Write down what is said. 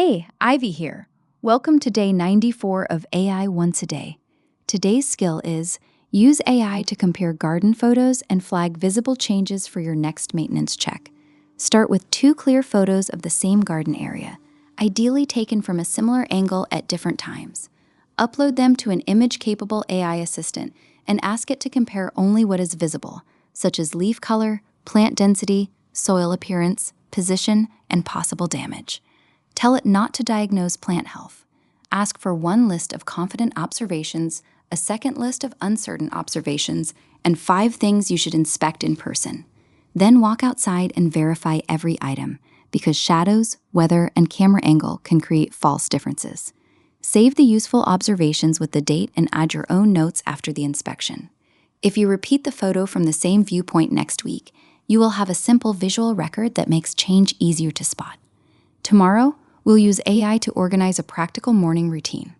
Hey, Ivy here. Welcome to day 94 of AI Once a Day. Today's skill is use AI to compare garden photos and flag visible changes for your next maintenance check. Start with two clear photos of the same garden area, ideally taken from a similar angle at different times. Upload them to an image-capable AI assistant and ask it to compare only what is visible, such as leaf color, plant density, soil appearance, position, and possible damage. Tell it not to diagnose plant health. Ask for one list of confident observations, a second list of uncertain observations, and 5 things you should inspect in person. Then walk outside and verify every item, because shadows, weather, and camera angle can create false differences. Save the useful observations with the date and add your own notes after the inspection. If you repeat the photo from the same viewpoint next week, you will have a simple visual record that makes change easier to spot. Tomorrow, we'll use AI to organize a practical morning routine.